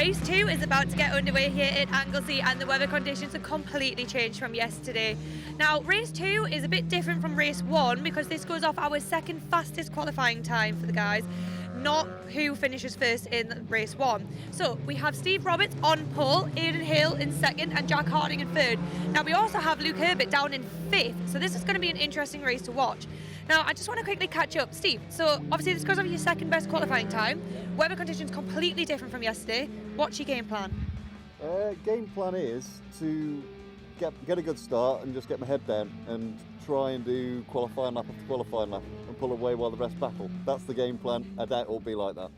Race 2 is about to get underway here at Anglesey, and the weather conditions have completely changed from yesterday. Now, Race 2 is a bit different from Race 1 because this goes off our second fastest qualifying time for the guys, not who finishes first in Race 1. So we have Steve Roberts on pole, Aidan Hill in second, and Jack Harding in third. Now we also have Luke Herbert down in fifth, so this is going to be an interesting race to watch. Now, I just want to quickly catch up. Steve, so obviously this goes off your second best qualifying time. Weather conditions completely different from yesterday. What's your game plan? Game plan is to get a good start and just get my head down and try and do qualifying lap after qualifying lap and pull away while the rest battle. That's the game plan. I doubt it'll be like that.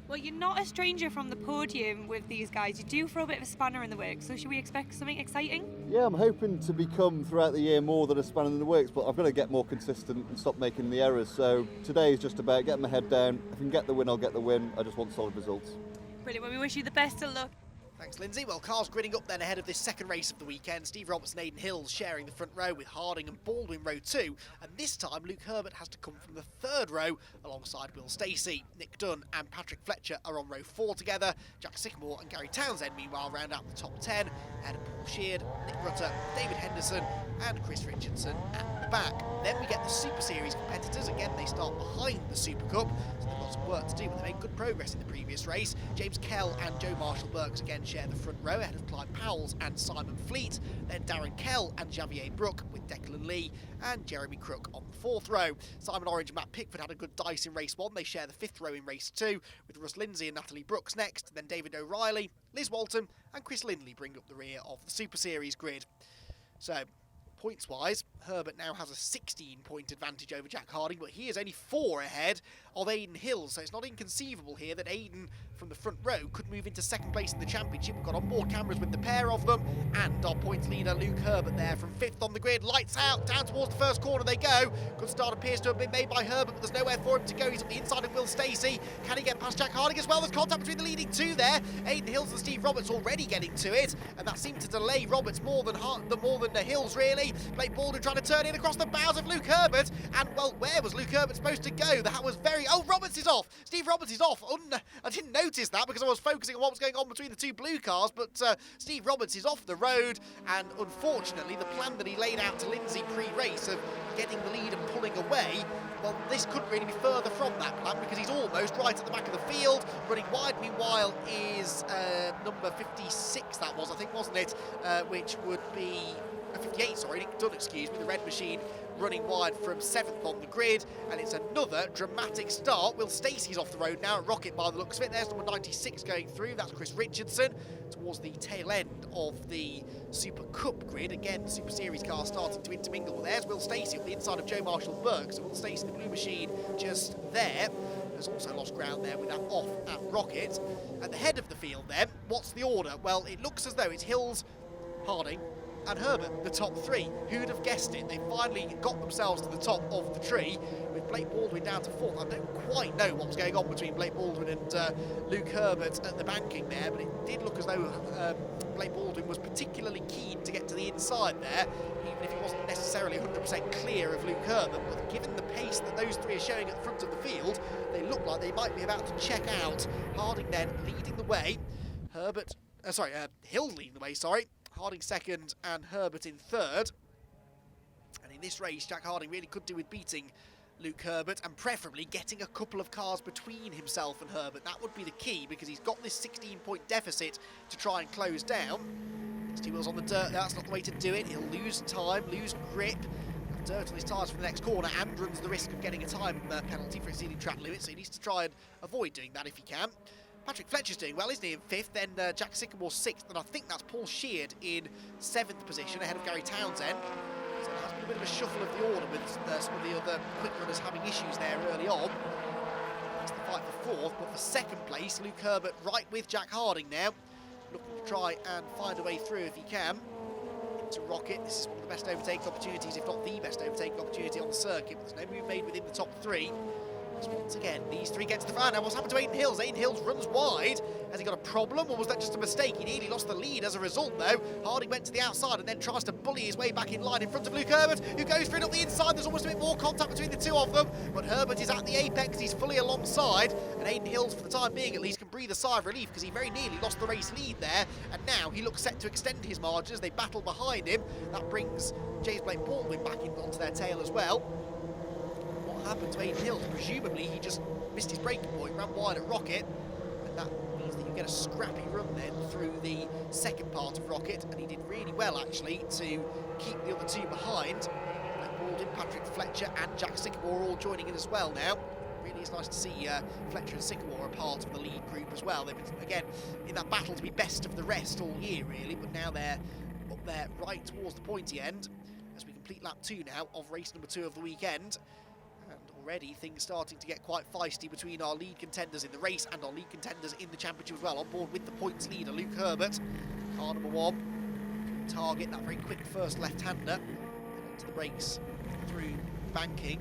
Well, you're not a stranger from the podium with these guys. You do throw a bit of a spanner in the works, so should we expect something exciting? Yeah, I'm hoping to become throughout the year more than a spanner in the works, but I've got to get more consistent and stop making the errors. So today is just about getting my head down. If I can get the win, I'll get the win. I just want solid results. Brilliant. Well, we wish you the best of luck. Thanks, Lyndsay. Well, cars grinning up then ahead of this second race of the weekend. Steve Roberts and Aidan Hill sharing the front row with Harding and Baldwin row 2. And this time, Luke Herbert has to come from the third row alongside Will Stacey. Nick Dunn and Patrick Fletcher are on row 4 together. Jack Sycamore and Gary Townsend, meanwhile, round out the top 10. Ahead of Paul Sheard, Nick Rutter, David Henderson and Chris Richardson at the back. Then we get the Super Series competitors. Again, they start behind the Super Cup, so they've got some work to do, but they made good progress in the previous race. James Kell and Joe Marshall-Burks again share the front row ahead of Clive Powells and Simon Fleet. Then Darren Kell and Javier Brook with Declan Lee and Jeremy Crook on the fourth row. Simon Orange and Matt Pickford had a good dice in race 1. They share the fifth row in race 2 with Russ Lyndsay and Natalie Brooks next. Then David O'Reilly, Liz Walton and Chris Lindley bring up the rear of the Super Series grid. So, points-wise, Herbert now has a 16-point advantage over Jack Harding, but he is only 4 ahead of Aidan Hill, so it's not inconceivable here that Aidan from the front row could move into second place in the championship. We've got onboard cameras with the pair of them, and our points leader Luke Herbert there from 5th on the grid. Lights out, down towards the first corner they go. Good start appears to have been made by Herbert, but there's nowhere for him to go. He's on the inside of Will Stacey. Can he get past Jack Harding as well? There's contact between the leading two there. Aidan Hills and Steve Roberts already getting to it, and that seemed to delay Roberts more than the Hills, really. Blake Baldwin trying to turn in across the bows of Luke Herbert, and well, where was Luke Herbert supposed to go? That was very... Oh, Roberts is off! Steve Roberts is off! I didn't notice that because I was focusing on what was going on between the two blue cars, but Steve Roberts is off the road, and unfortunately the plan that he laid out to Lyndsay pre-race of getting the lead and pulling away, well, this couldn't really be further from that plan because he's almost right at the back of the field. Running wide, meanwhile, is number 56, that was, I think, wasn't it? Which would be... 58, sorry, Nick Dunn, excuse me, the red machine running wide from 7th on the grid, and it's another dramatic start. Will Stacey's off the road now at Rocket by the looks of it. There's number 96 going through, that's Chris Richardson, towards the tail end of the Super Cup grid. Again, the Super Series car starting to intermingle. There's Will Stacey on the inside of Joe Marshall-Burke, so Will Stacey, the blue machine, just there. Has also lost ground there with that off at Rocket. At the head of the field then, what's the order? Well, it looks as though it's Hills, Harding, and Herbert, the top 3. Who'd have guessed it? They finally got themselves to the top of the tree with Blake Baldwin down to 4th. I don't quite know what was going on between Blake Baldwin and Luke Herbert at the banking there, but it did look as though Blake Baldwin was particularly keen to get to the inside there, even if he wasn't necessarily 100% clear of Luke Herbert. But given the pace that those 3 are showing at the front of the field, they look like they might be about to check out. Harding then leading the way. Hill leading the way, sorry. Harding second and Herbert in third. And in this race, Jack Harding really could do with beating Luke Herbert and preferably getting a couple of cars between himself and Herbert. That would be the key because he's got this 16-point deficit to try and close down. Gets 2 wheels on the dirt, that's not the way to do it. He'll lose time, lose grip, have dirt on his tyres for the next corner, and runs the risk of getting a time penalty for exceeding track limits, so he needs to try and avoid doing that if he can. Patrick Fletcher's doing well, isn't he, in 5th, then Jack Sycamore 6th, and I think that's Paul Sheard in 7th position, ahead of Gary Townsend. So there has been a bit of a shuffle of the order with some of the other quick runners having issues there early on. That's the fight for 4th, but for 2nd place, Luke Herbert right with Jack Harding now, looking to try and find a way through if he can. Into Rocket, this is one of the best overtaking opportunities, if not the best overtaking opportunity on the circuit, but there's no move made within the top 3. As once again, these three get to the front. Now what's happened to Aiden Hills? Aiden Hills runs wide. Has he got a problem, or was that just a mistake? He nearly lost the lead as a result, though. Harding went to the outside and then tries to bully his way back in line in front of Luke Herbert, who goes for it up the inside. There's almost a bit more contact between the two of them, but Herbert is at the apex. He's fully alongside, and Aiden Hills, for the time being at least, can breathe a sigh of relief because he very nearly lost the race lead there, and now he looks set to extend his margins. They battle behind him. That brings James Blake Baldwin back onto their tail as well. What happened to Aiden Hills? Presumably he just missed his braking point, ran wide at Rocket, and that means that you get a scrappy run then through the second part of Rocket, and he did really well actually to keep the other two behind. Blake Baldwin, Patrick Fletcher and Jack Sycamore all joining in as well now. Really is nice to see Fletcher and Sycamore are part of the lead group as well. They've been, again, in that battle to be best of the rest all year really, but now they're up there right towards the pointy end as we complete lap 2 now of race number 2 of the weekend. And already things starting to get quite feisty between our lead contenders in the race and our lead contenders in the championship as well. On board with the points leader, Luke Herbert. Car number 1, target that very quick first left-hander. And onto the brakes through banking.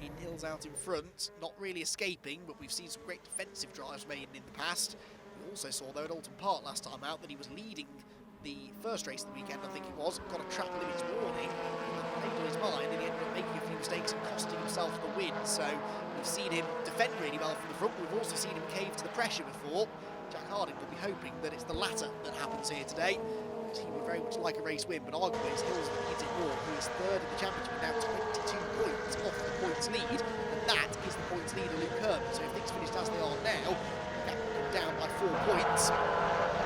Aiden Hills out in front, not really escaping, but we've seen some great defensive drives made in the past. We also saw, though, at Alton Park last time out, that he was leading the first race of the weekend, I think it was, got a track limits warning, made on his mind, and he ended up making a few mistakes and costing himself the win. So we've seen him defend really well from the front, but we've also seen him cave to the pressure before. Jack Harding will be hoping that it's the latter that happens here today. He would very much like a race win, but arguably it's Hills that needs it more, who is third in the championship and now 22 points off the points lead, and that is the points leader Luke Herbert. So if things finished as they are now, that would come down by 4 points.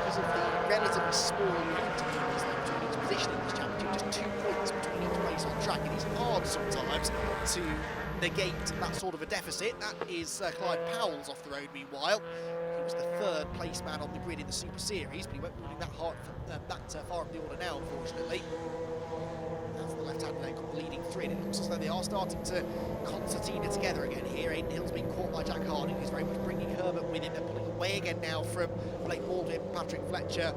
Because of the relatively small amount of points between each position in this championship, just 2 points between each place on track. It is hard sometimes to negate that sort of a deficit. That is Clyde Powell's off the road meanwhile. He was the third place man on the grid in the Super Series, but he won't be moving that far up the order now, unfortunately. That's the left-hand leg leading 3, and it looks as though they are starting to concertina together again here. Aiden Hill's being caught by Jack Harding, who's very much bringing Herbert with him. They're pulling away again now from Blake Baldwin, Patrick Fletcher,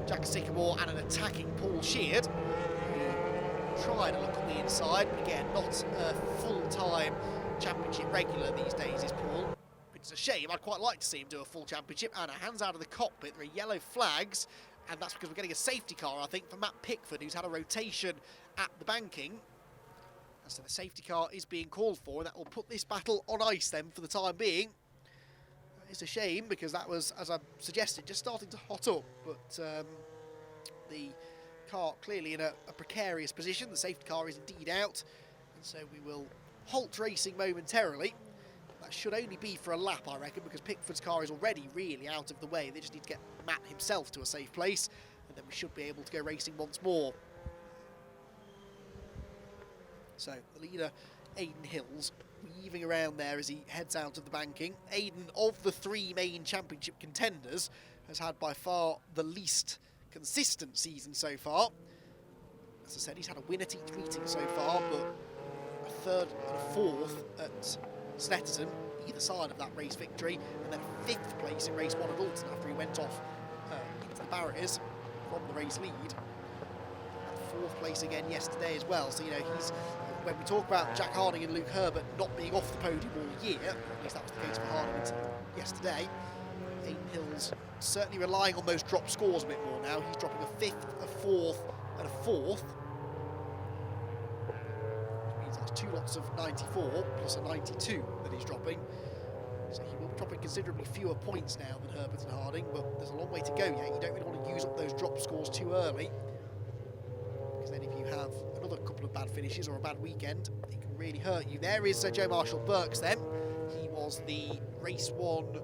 Jack Sycamore, and an attacking Paul Sheard, who tried to look on the inside, but again, not a full-time championship regular these days is Paul. It's a shame. I'd quite like to see him do a full championship. And hands out of the cockpit, there are yellow flags, and that's because we're getting a safety car, I think, for Matt Pickford, who's had a rotation at the banking. And so the safety car is being called for, and that will put this battle on ice then for the time being. It's a shame because that was, as I suggested, just starting to hot up, but the car clearly in a precarious position. The safety car is indeed out, and so we will halt racing momentarily. That should only be for a lap, I reckon, because Pickford's car is already really out of the way. They just need to get Matt himself to a safe place, and then we should be able to go racing once more. So the leader, Aiden Hills, weaving around there as he heads out of the banking. Aiden, of the 3 main championship contenders, has had by far the least consistent season so far. As I said, he's had a win at each meeting so far, but a 3rd and a 4th at Snetterton, either side of that race victory, and then 5th place in race 1 at Alton after he went off into the barriers from the race lead. And 4th place again yesterday as well. So, you know, he's, when we talk about Jack Harding and Luke Herbert not being off the podium all year, at least that was the case for Harding yesterday, Aiden Hills certainly relying on those drop scores a bit more now. He's dropping a 5th, a 4th, and a 4th. That's 2 lots of 94 plus a 92 that he's dropping. So he will be dropping considerably fewer points now than Herbert and Harding, but there's a long way to go yet. You don't really want to use up those drop scores too early, because then if you have another couple of bad finishes or a bad weekend, it can really hurt you. There is Joe Marshall Burks then. He was the race 1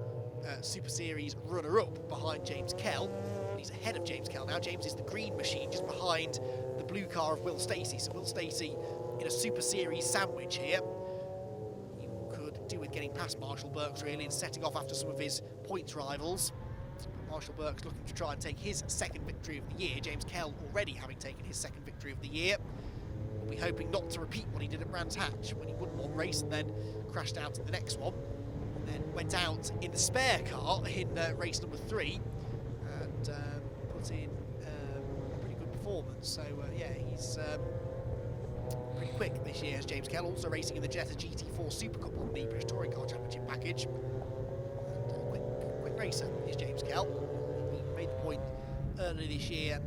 Super Series runner-up behind James Kell. He's ahead of James Kell now. James is the green machine just behind the blue car of Will Stacey. So Will Stacey in a Super Series sandwich here. He could do with getting past Marshall Burks really and setting off after some of his points rivals. Marshall Burks looking to try and take his 2nd victory of the year. James Kell already having taken his 2nd victory of the year. We'll be hoping not to repeat what he did at Brands Hatch when he won one race and then crashed out in the next one. And then went out in the spare car in race number 3 and put in a pretty good performance. So yeah, he's pretty quick this year as James Kell, also racing in the Jetta GT4 SuperCup on the British Touring Car Championship package. And quick racer is James Kell. We made the point earlier this year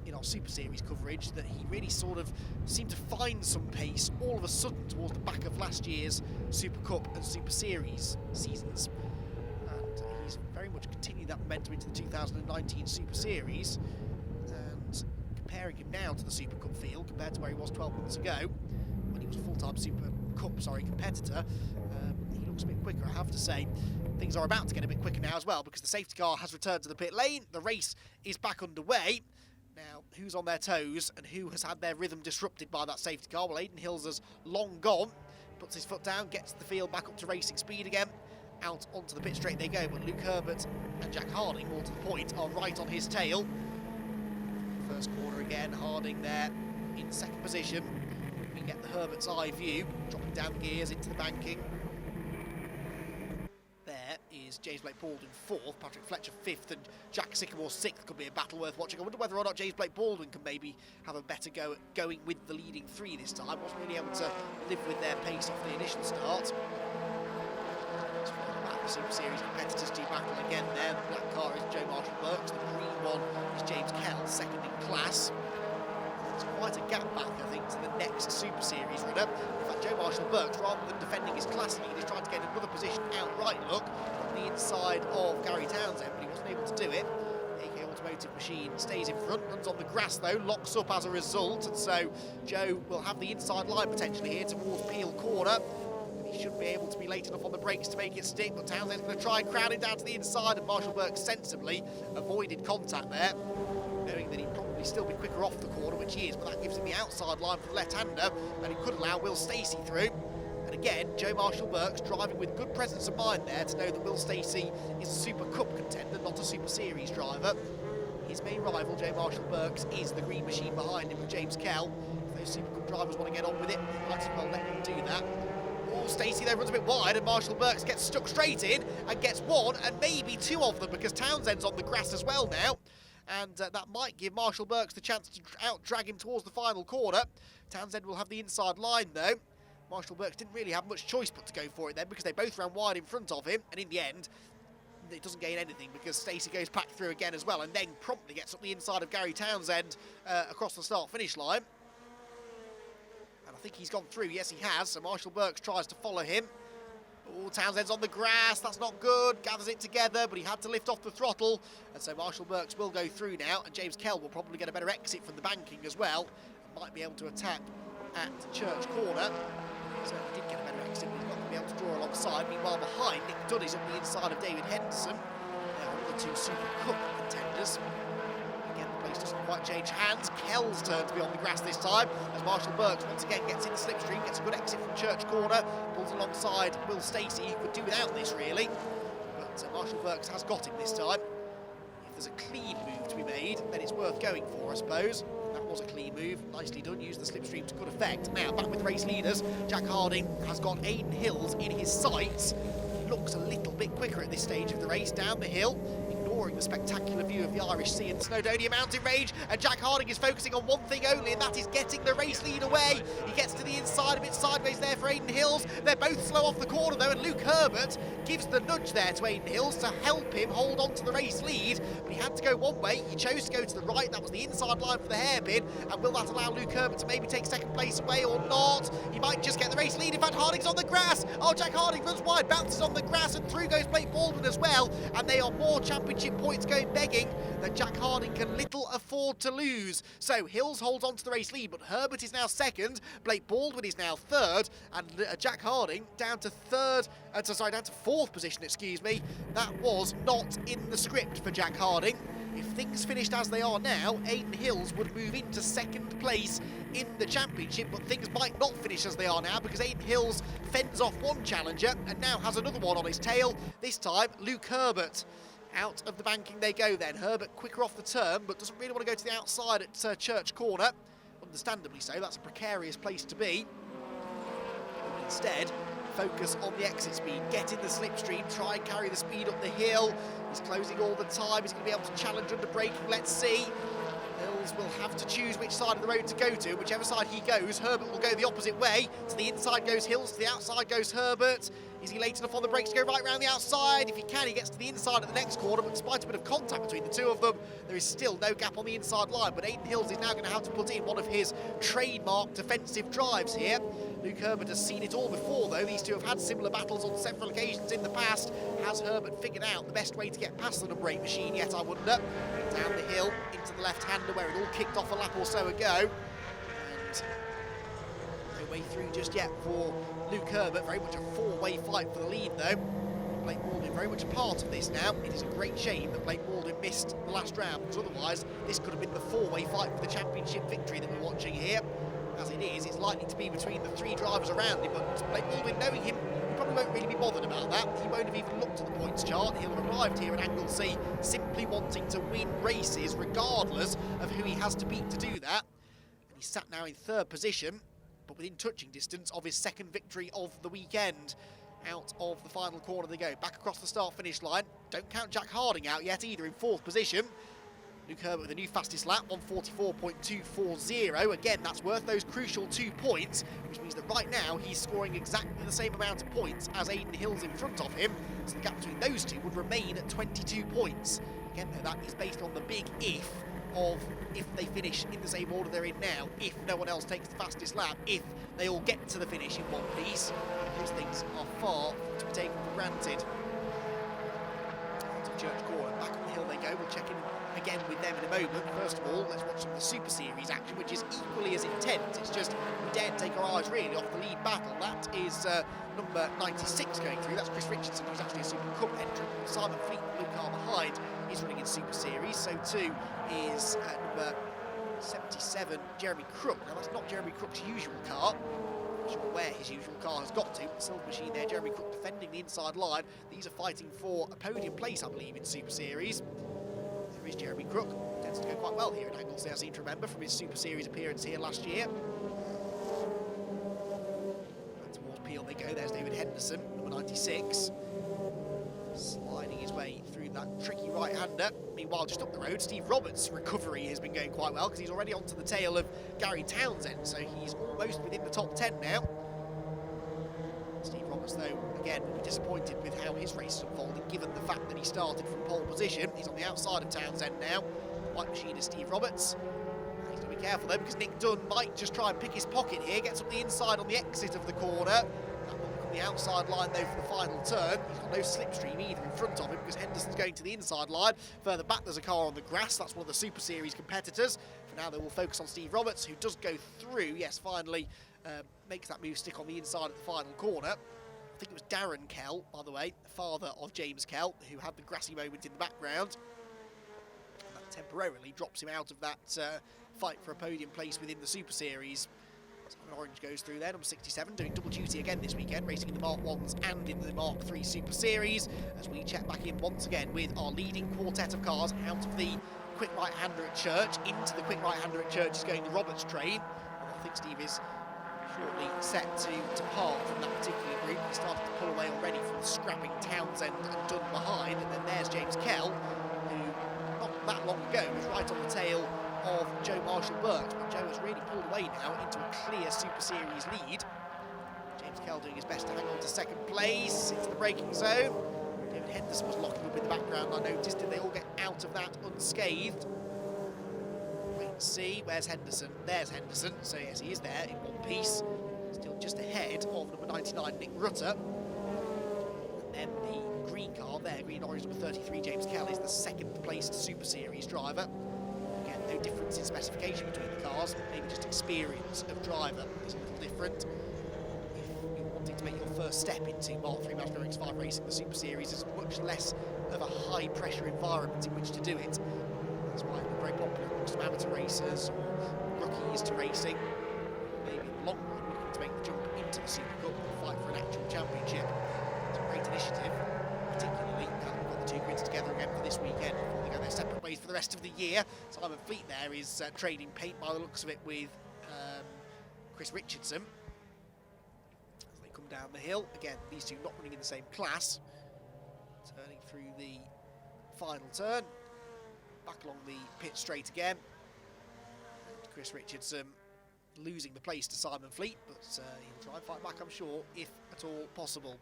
in our Super Series coverage that he really sort of seemed to find some pace all of a sudden towards the back of last year's Super Cup and Super Series seasons. And he's very much continued that momentum into the 2019 Super Series. And comparing him now to the Super Cup field compared to where he was 12 months ago, when he was a full-time Super Cup competitor, he looks a bit quicker, I have to say. Things are about to get a bit quicker now as well, because the safety car has returned to the pit lane. The race is back underway. Now, who's on their toes and who has had their rhythm disrupted by that safety car? Well, Aidan Hills has long gone, puts his foot down, gets the field back up to racing speed again. Out onto the pit straight they go, but Luke Herbert and Jack Harding, more to the point, are right on his tail. First corner again, Harding there in second position. We get the Herbert's eye view, dropping down gears into the banking. There is James Blake Baldwin fourth, Patrick Fletcher fifth, and Jack Sycamore sixth. Could be a battle worth watching. I wonder whether or not James Blake Baldwin can maybe have a better go at going with the leading three this time. Wasn't really able to live with their pace off the initial start. The Super Series competitors do battle again there. The black car is Joe Marshall Burks, the green one is James Kell, second in class. There's quite a gap back, I think, to the next Super Series runner. In fact, Joe Marshall Burks, rather than defending his class lead, is trying to get another position outright look on the inside of Gary Townsend, but he wasn't able to do it. AK Automotive Machine stays in front, runs on the grass though, locks up as a result, and so Joe will have the inside line potentially here towards Peel Corner. He should be able to be late enough on the brakes to make it stick, but Townsend's going to try and crowd him down to the inside, and Marshall Burke sensibly avoided contact there, knowing that he'd probably still be quicker off the corner, which he is, but that gives him the outside line for the left-hander, and it could allow Will Stacey through. And again, Joe Marshall Burke's driving with good presence of mind there to know that Will Stacey is a Super Cup contender, not a Super Series driver. His main rival, Joe Marshall Burke's, is the green machine behind him with James Kell. If those Super Cup drivers want to get on with it, might as well let them do that. Oh, Stacey though runs a bit wide, and Marshall Burks gets stuck straight in and gets one and maybe two of them, because Townsend's on the grass as well now. And that might give Marshall Burks the chance to out-drag him towards the final corner. Townsend will have the inside line though. Marshall Burks didn't really have much choice but to go for it then, because they both ran wide in front of him, and in the end it doesn't gain anything, because Stacey goes back through again as well, and then promptly gets up the inside of Gary Townsend across the start-finish line. And I think he's gone through, yes he has, so Marshall Burks tries to follow him. Oh, Townsend's on the grass, that's not good, gathers it together, but he had to lift off the throttle, and so Marshall Burks will go through now, and James Kell will probably get a better exit from the banking as well, and might be able to attack at Church Corner. So he did get a better exit, but he's not going to be able to draw alongside. Meanwhile, behind, Nick Dunn is on the inside of David Henderson. They are the two Super Cup contenders. Again, the place doesn't quite change hands. Kell's turn to be on the grass this time, as Marshall Burks once again gets in the slipstream, gets a good exit from Church Corner, pulls alongside Will Stacey, who could do without this really. But Marshall Burks has got him this time. If there's a clean move to be made, then it's worth going for, I suppose. That was a clean move, nicely done, used the slipstream to good effect. Now, back with the race leaders, Jack Harding has got Aidan Hills in his sights. He looks a little bit quicker at this stage of the race, down the hill, ignoring the spectacular view of the Irish Sea and the Snowdonia mountain range, and Jack Harding is focusing on one thing only, and that is getting the race lead away. He gets to the inside, a bit sideways there for Aidan Hills. They're both slow off the corner though, and Luke Herbert gives the nudge there to Aidan Hills to help him hold on to the race lead, but he had to go one way. He chose to go to the right. That was the inside line for the hairpin, and will that allow Luke Herbert to maybe take second place away or not? He might just get the race lead. In fact, Harding's on the grass. Oh, Jack Harding runs wide, bounces on the grass, and through goes Blake Baldwin as well, and they are more championship points going begging that Jack Harding can little afford to lose. So Hills holds on to the race lead, but Herbert is now second, Blake Baldwin is now third, and Jack Harding down to down to fourth position, excuse me. That was not in the script for Jack Harding. If things finished as they are now, Aidan Hills would move into second place in the championship, but things might not finish as they are now, because Aidan Hills fends off one challenger and now has another one on his tail, this time Luke Herbert. Out of the banking they go then. Herbert quicker off the turn, but doesn't really want to go to the outside at Church Corner. Understandably so, that's a precarious place to be. But instead, focus on the exit speed, get in the slipstream, try and carry the speed up the hill. He's closing all the time, he's going to be able to challenge under braking, let's see. Hills will have to choose which side of the road to go to. Whichever side he goes, Herbert will go the opposite way. To the inside goes Hills, to the outside goes Herbert. Is he late enough on the brakes to go right round the outside? If he can, he gets to the inside at the next corner, but despite a bit of contact between the two of them, there is still no gap on the inside line. But Aidan Hills is now going to have to put in one of his trademark defensive drives here. Luke Herbert has seen it all before, though. These two have had similar battles on several occasions in the past. Has Herbert figured out the best way to get past the number 8 machine yet, I wonder? Down the hill, into the left-hander, where it all kicked off a lap or so ago. And no way through just yet for Luke Herbert. Very much a four-way fight for the lead, though. Blake Baldwin very much a part of this now. It is a great shame that Blake Baldwin missed the last round, because otherwise this could have been the four-way fight for the championship victory that we're watching here. As it is, it's likely to be between the three drivers around him, but Blake Baldwin, knowing him, he probably won't really be bothered about that. He won't have even looked at the points chart. He'll have arrived here at Anglesey simply wanting to win races, regardless of who he has to beat to do that. And he's sat now in third position, but within touching distance of his second victory of the weekend. Out of the final corner they go, back across the start-finish line. Don't count Jack Harding out yet either, in fourth position. Luke Herbert with the new fastest lap, 1:44.240. Again, that's worth those crucial 2 points, which means that right now he's scoring exactly the same amount of points as Aidan Hills in front of him. So the gap between those two would remain at 22 points. Again, though, that is based on the big if of if they finish in the same order they're in now, if no one else takes the fastest lap, if they all get to the finish in one piece. Those things are far to be taken for granted. To Church Corner, back on the hill they go. We'll check in again with them in a moment. First of all, let's watch some of the Super Series action, which is equally as intense. It's just we daren't take our eyes really off the lead battle. That is number 96 going through. That's Chris Richardson, who's actually a SuperCup entrant. Simon Fleet, the blue car behind, is running in Super Series. So too is number 77, Jeremy Crook. Now that's not Jeremy Crook's usual car. I'm not sure where his usual car has got to. The silver machine there, Jeremy Crook defending the inside line. These are fighting for a podium place, I believe, in Super Series. There is Jeremy Crook. Tends to go quite well here at Anglesey, I seem to remember, from his Super Series appearance here last year. And towards Peel they go. There's David Henderson, number 96. Sliding his way through that tricky right-hander. Meanwhile, just up the road, Steve Roberts' recovery has been going quite well, because he's already onto the tail of Gary Townsend, so he's almost within the top 10 now. Steve Roberts, though, again, will be disappointed with how his race is unfolding, given the fact that he started from pole position. He's on the outside of Townsend now. White machine is Steve Roberts. He's got to be careful, though, because Nick Dunn might just try and pick his pocket here. Gets up the inside on the exit of the corner. The outside line though for the final turn. He's got no slipstream either in front of him, because Henderson's going to the inside line. Further back there's a car on the grass. That's one of the Super Series competitors. For now they will focus on Steve Roberts, who does go through. Yes, finally makes that move stick on the inside at the final corner. I think it was Darren Kell, by the way, the father of James Kell, who had the grassy moment in the background. And that temporarily drops him out of that fight for a podium place within the Super Series. Orange goes through there, number 67, doing double duty again this weekend, racing in the Mark 1s and in the Mark 3 Super Series, as we check back in once again with our leading quartet of cars out of the quick right-hander at Church. Into the quick right-hander at Church is going the Roberts train. And I think Steve is shortly set to depart from that particular group. He started to pull away already from scrapping Townsend and Dunn behind, and then there's James Kell, who not that long ago was right on the tail of Joe Marshall-Burks, but Joe has really pulled away now into a clear Super Series lead. James Kell doing his best to hang on to second place, into the braking zone. David Henderson was locking up in the background, I noticed. Did they all get out of that unscathed? Wait and see. Where's Henderson? There's Henderson. So yes, he is there in one piece. Still just ahead of number 99, Nick Rutter. And then the green car there, green orange number 33, James Kell, is the second placed Super Series driver. No difference in specification between the cars, maybe just experience of driver is a little different. If you're wanting to make your first step into Mark 3 Mazda MX-5 racing, the Super Series is much less of a high pressure environment in which to do it. That's why it's very popular amongst amateur racers or rookies to racing. Maybe in the long run looking to make the jump into the SuperCup and fight for an actual championship. It's a great initiative, particularly now we've got the two grids together again for this weekend before they go their separate ways for the rest of the year. Simon Fleet there is trading paint by the looks of it with Chris Richardson as they come down the hill. Again, these two not running in the same class. Turning through the final turn, back along the pit straight again. Chris Richardson losing the place to Simon Fleet, but he'll try and fight back, I'm sure, if at all possible.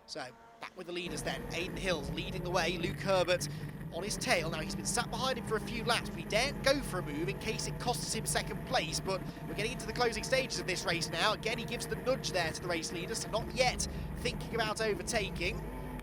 So, back with the leaders then. Aidan Hills leading the way, Luke Herbert on his tail. Now, he's been sat behind him for a few laps, but he daren't go for a move in case it costs him second place. But we're getting into the closing stages of this race now. Again, he gives the nudge there to the race leaders, so not yet thinking about overtaking.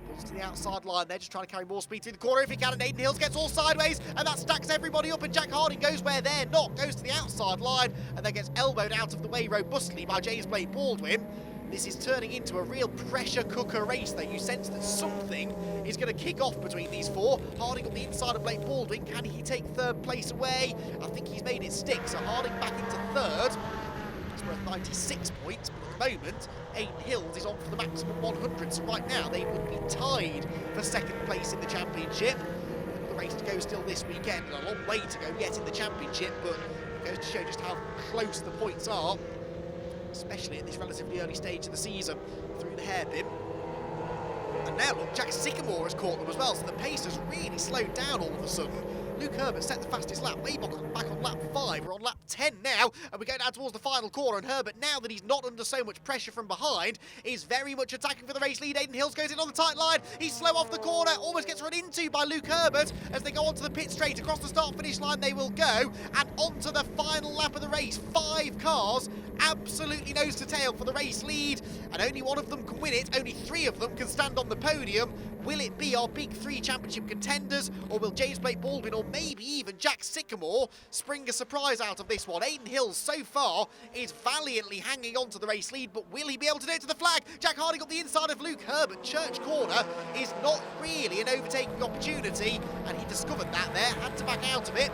Pulls to the outside line there, just trying to carry more speed through the corner if he can, and Aidan Hills gets all sideways, and that stacks everybody up, and Jack Harding goes where they're not, goes to the outside line, and then gets elbowed out of the way robustly by James Blake Baldwin. This is turning into a real pressure cooker race though. You sense that something is going to kick off between these four. Harding on the inside of Blake Baldwin. Can he take third place away? I think he's made it stick. So Harding back into third. That's worth 96 points. But at the moment, Aidan Hills is on for the maximum 100. So right now they would be tied for second place in the championship. Another race to go still this weekend. A long way to go yet in the championship, but it goes to show just how close the points are, especially at this relatively early stage of the season, through the hairpin. And now look, Jack Sycamore has caught them as well, so the pace has really slowed down all of a sudden. Luke Herbert set the fastest lap, way back on lap 5, we're on lap 10 now, and we're going down towards the final corner, and Herbert, now that he's not under so much pressure from behind, is very much attacking for the race lead. Aidan Hills goes in on the tight line, he's slow off the corner, almost gets run into by Luke Herbert as they go onto the pit straight. Across the start-finish line they will go, and onto the final lap of the race. 5 cars, absolutely nose to tail for the race lead, and only one of them can win it, only 3 of them can stand on the podium. Will it be our big 3 championship contenders, or will James Blake Baldwin, or maybe even Jack Sycamore, spring a surprise out of this one? Aidan Hills so far is valiantly hanging on to the race lead, but will he be able to do it to the flag? Jack Harding up the inside of Luke Herbert. Church Corner is not really an overtaking opportunity, and he discovered that there, had to back out of it.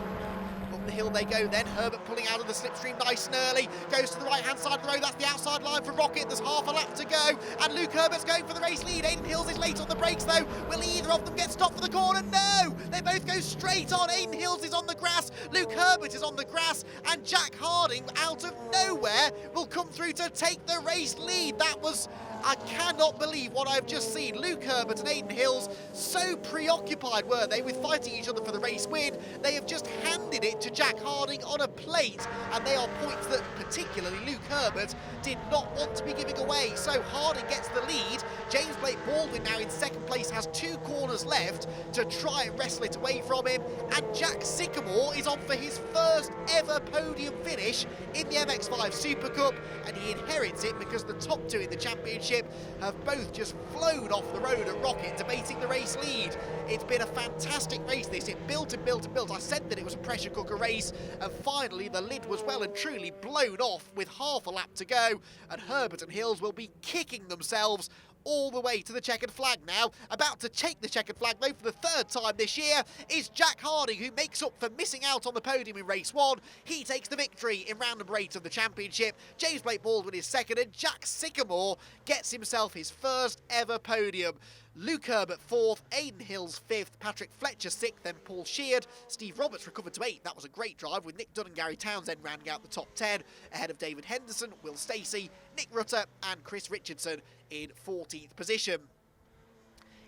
Up the hill they go then, Herbert pulling out of the slipstream nice and early, goes to the right hand side of the road, that's the outside line for Rocket, there's half a lap to go, and Luke Herbert's going for the race lead. Aidan Hills is late on the brakes though, will either of them get stopped for the corner? No! They both go straight on. Aidan Hills is on the grass, Luke Herbert is on the grass, and Jack Harding out of nowhere will come through to take the race lead. That was, I cannot believe what I've just seen. Luke Herbert and Aidan Hills, so preoccupied were they with fighting each other for the race win, they have just handed it to Jack Harding on a plate, and they are points that particularly Luke Herbert did not want to be giving away. So Harding gets the lead. James Blake Baldwin now in second place has 2 corners left to try and wrestle it away from him, and Jack Sycamore is on for his first ever podium finish in the MX-5 Super Cup, and he inherits it because the top 2 in the championship have both just flown off the road at Rocket, debating the race lead. It's been a fantastic race this. It built and built and built. I said that it was a pressure cooker race, and finally the lid was well and truly blown off with half a lap to go, and Herbert and Hills will be kicking themselves all the way to the checkered flag now. About to take the checkered flag though for the 3rd time this year is Jack Harding, who makes up for missing out on the podium in race 1. He takes the victory in round number 8 of the championship. James Blake Baldwin is 2nd, and Jack Sycamore gets himself his first ever podium. Luke Herbert 4th, Aidan Hills 5th, Patrick Fletcher 6th, then Paul Sheard. Steve Roberts recovered to 8th. That was a great drive, with Nick Dunn and Gary Townsend rounding out the top 10, ahead of David Henderson, Will Stacey, Nick Rutter and Chris Richardson in 14th position.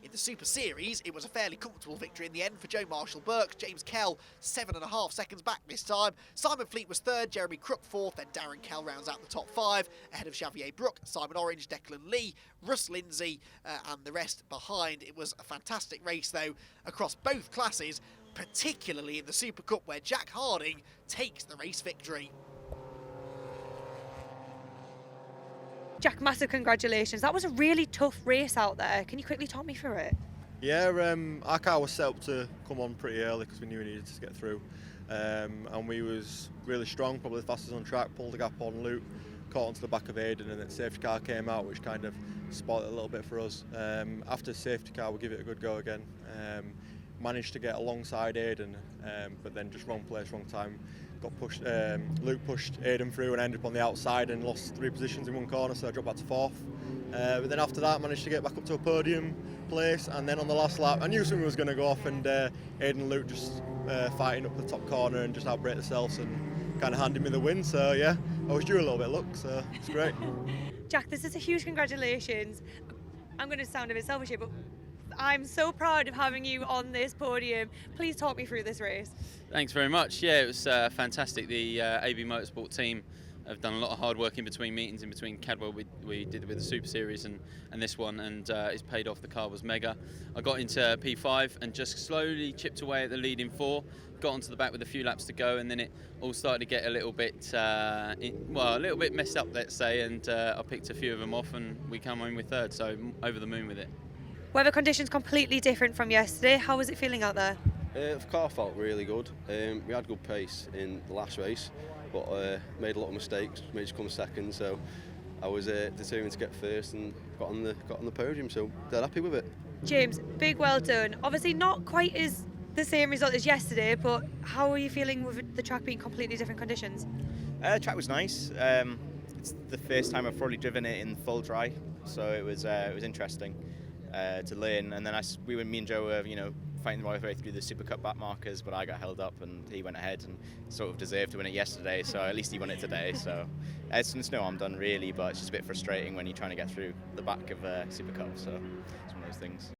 In the Super Series, it was a fairly comfortable victory in the end for Joe Marshall-Burke. James Kell, 7.5 seconds back this time. Simon Fleet was 3rd, Jeremy Crook 4th, then Darren Kell rounds out the top 5, ahead of Xavier Brook, Simon Orange, Declan Lee, Russ Lyndsay, and the rest behind. It was a fantastic race, though, across both classes, particularly in the Super Cup, where Jack Harding takes the race victory. Jack, massive congratulations. That was a really tough race out there. Can you quickly talk me through it? Yeah, our car was set up to come on pretty early because we knew we needed to get through. And we was really strong, probably the fastest on track, pulled the gap on Luke, caught onto the back of Aidan, and then safety car came out, which kind of spoiled it a little bit for us. After safety car, we'll give it a good go again. Managed to get alongside Aidan, but then just wrong place, wrong time. Got pushed. Luke pushed Aidan through and ended up on the outside and lost 3 positions in one corner, so I dropped back to 4th. But then after that, managed to get back up to a podium place, and then on the last lap, I knew something was going to go off, and Aidan and Luke just fighting up the top corner and just outbrake themselves and kind of handed me the win. So yeah, I was due a little bit of luck, so it's great. Jack, this is a huge congratulations. I'm going to sound a bit selfish here, but I'm so proud of having you on this podium. Please talk me through this race. Thanks very much. Yeah, it was fantastic. The AB Motorsport team have done a lot of hard work in between meetings, in between Cadwell we did with the Super Series and this one, and it's paid off. The car was mega. I got into P5 and just slowly chipped away at the leading 4, got onto the back with a few laps to go, and then it all started to get a little bit a little bit messed up, let's say, and I picked a few of them off and we come home with 3rd, so over the moon with it. Weather conditions completely different from yesterday. How was it feeling out there? The car felt really good. We had good pace in the last race, but made a lot of mistakes, managed to come second, so I was determined to get first and got on the podium, so dead happy with it. James, big well done. Obviously not quite as the same result as yesterday, but how are you feeling with the track being completely different conditions? The track was nice. It's the first time I've probably driven it in full dry, so it was interesting to learn. And then me and Joe were, fighting my way through the SuperCup back markers, but I got held up and he went ahead and sort of deserved to win it yesterday, so at least he won it today. So it's no harm done really, but it's just a bit frustrating when you're trying to get through the back of SuperCup, so it's one of those things.